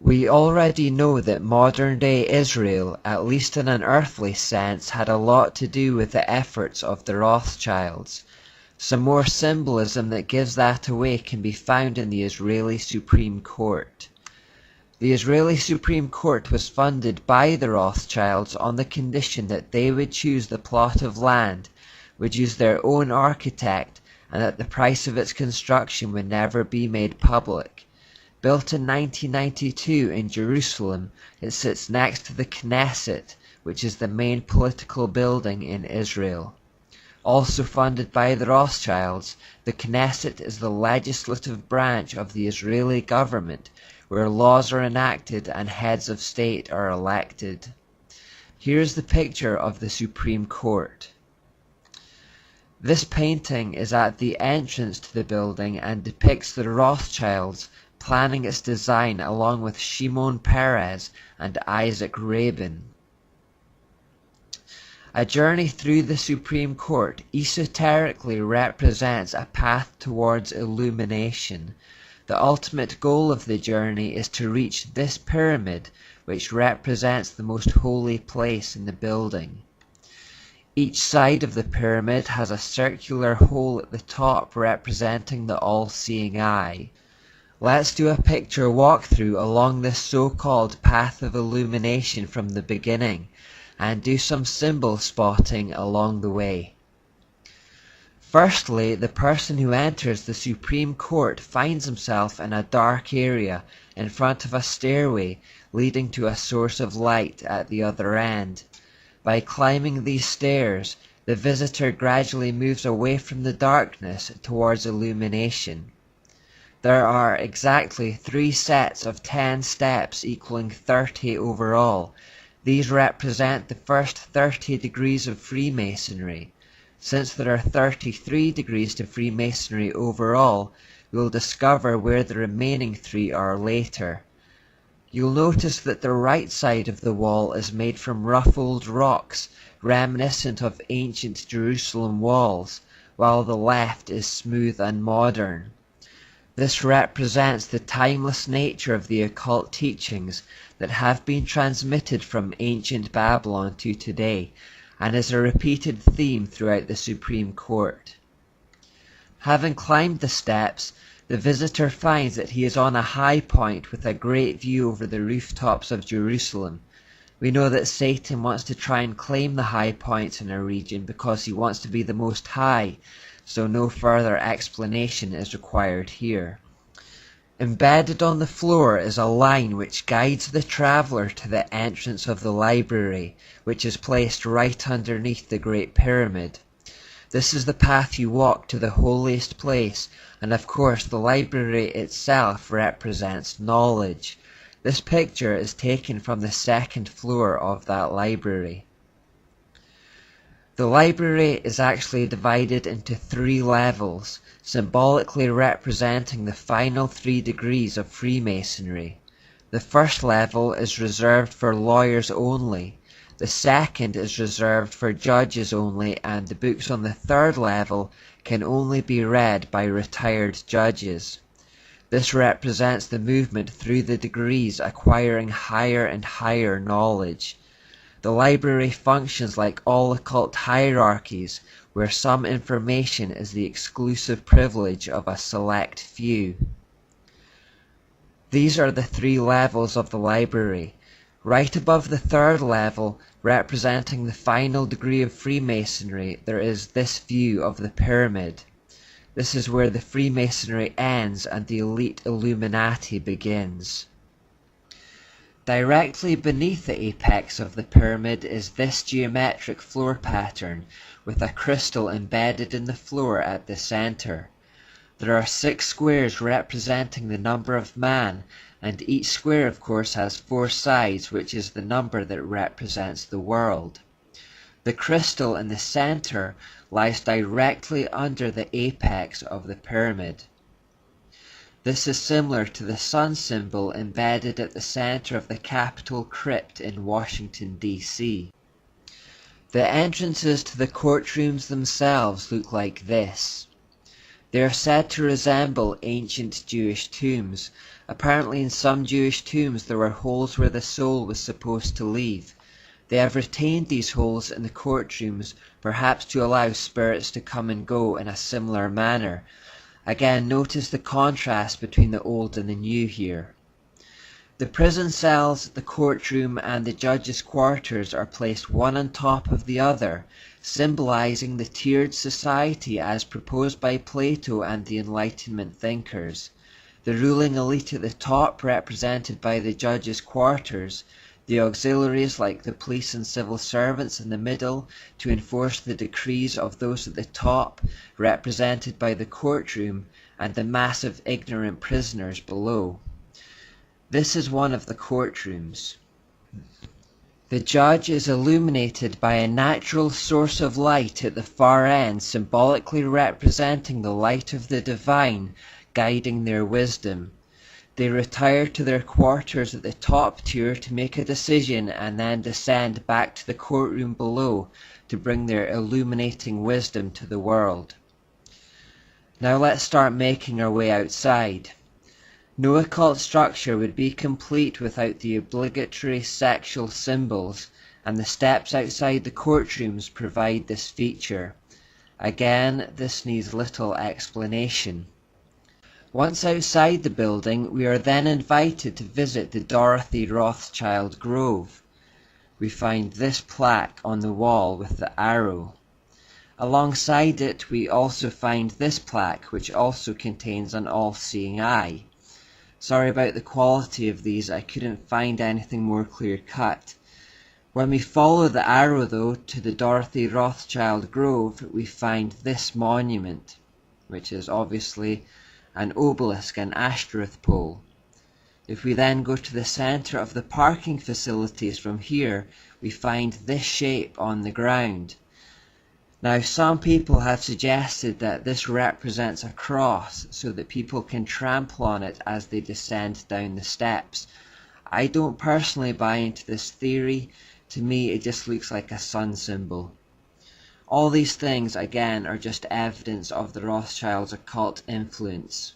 We already know that modern-day Israel, at least in an earthly sense, had a lot to do with the efforts of the Rothschilds. Some more symbolism that gives that away can be found in the Israeli Supreme Court. The Israeli Supreme Court was funded by the Rothschilds on the condition that they would choose the plot of land, would use their own architect, and that the price of its construction would never be made public. Built in 1992 in Jerusalem, it sits next to the Knesset, which is the main political building in Israel. Also funded by the Rothschilds, the Knesset is the legislative branch of the Israeli government, where laws are enacted and heads of state are elected. Here's the picture of the Supreme Court. This painting is at the entrance to the building and depicts the Rothschilds planning its design along with Shimon Peres and Isaac Rabin. A journey through the Supreme Court esoterically represents a path towards illumination. The ultimate goal of the journey is to reach this pyramid, which represents the most holy place in the building. Each side of the pyramid has a circular hole at the top representing the all-seeing eye. Let's do a picture walkthrough along this so-called path of illumination from the beginning, and do some symbol spotting along the way. Firstly, the person who enters the Supreme Court finds himself in a dark area in front of a stairway leading to a source of light at the other end. By climbing these stairs, the visitor gradually moves away from the darkness towards illumination. There are exactly 3 sets of 10 steps equaling 30 overall. These represent the first 30 degrees of Freemasonry. Since there are 33 degrees to Freemasonry overall, we'll discover where the remaining 3 are later. You'll notice that the right side of the wall is made from rough old rocks, reminiscent of ancient Jerusalem walls, while the left is smooth and modern. This represents the timeless nature of the occult teachings that have been transmitted from ancient Babylon to today, and is a repeated theme throughout the Supreme Court. Having climbed the steps, the visitor finds that he is on a high point with a great view over the rooftops of Jerusalem. We know that Satan wants to try and claim the high points in a region because he wants to be the most high, so no further explanation is required here. Embedded on the floor is a line which guides the traveller to the entrance of the library, which is placed right underneath the Great Pyramid. This is the path you walk to the holiest place, and of course the library itself represents knowledge. This picture is taken from the 2nd floor of that library. The library is actually divided into 3 levels, symbolically representing the final 3 degrees of Freemasonry. The first level is reserved for lawyers only. The second is reserved for judges only, and the books on the 3rd level can only be read by retired judges. This represents the movement through the degrees, acquiring higher and higher knowledge. The library functions like all occult hierarchies, where some information is the exclusive privilege of a select few. These are the 3 levels of the library. Right above the 3rd level, representing the final degree of Freemasonry, there is this view of the pyramid. This is where the Freemasonry ends and the elite Illuminati begins. Directly beneath the apex of the pyramid is this geometric floor pattern, with a crystal embedded in the floor at the center. There are 6 squares representing the number of man, and each square of course has 4 sides, which is the number that represents the world. The crystal in the center lies directly under the apex of the pyramid. This is similar to the sun symbol embedded at the center of the Capitol crypt in Washington, D.C. The entrances to the courtrooms themselves look like this. They are said to resemble ancient Jewish tombs, Apparently in some Jewish tombs there were holes where the soul was supposed to leave. They have retained these holes in the courtrooms, perhaps to allow spirits to come and go in a similar manner. Again, notice the contrast between the old and the new here. The prison cells, the courtroom, and the judge's quarters are placed one on top of the other, symbolizing the tiered society as proposed by Plato and the Enlightenment thinkers. The ruling elite at the top, represented by the judge's quarters, the auxiliaries like the police and civil servants in the middle to enforce the decrees of those at the top, represented by the courtroom, and the massive ignorant prisoners below. This is one of the courtrooms. The judge is illuminated by a natural source of light at the far end, symbolically representing the light of the divine, guiding their wisdom. They retire to their quarters at the top tier to make a decision and then descend back to the courtroom below to bring their illuminating wisdom to the world. Now let's start making our way outside. No occult structure would be complete without the obligatory sexual symbols, and the steps outside the courtrooms provide this feature. Again, this needs little explanation. Once outside the building, we are then invited to visit the Dorothy Rothschild grove. We find this plaque on the wall with the arrow. Alongside it, we also find this plaque, which also contains an all-seeing eye. Sorry about the quality of these, I couldn't find anything more clear-cut. When we follow the arrow, though, to the Dorothy Rothschild grove, we find this monument, which is obviously an obelisk, an Ashtoreth pole. If we then go to the center of the parking facilities from here, we find this shape on the ground. Now, some people have suggested that this represents a cross so that people can trample on it as they descend down the steps. I don't personally buy into this theory. To me, it just looks like a sun symbol. All these things, again, are just evidence of the Rothschilds' occult influence.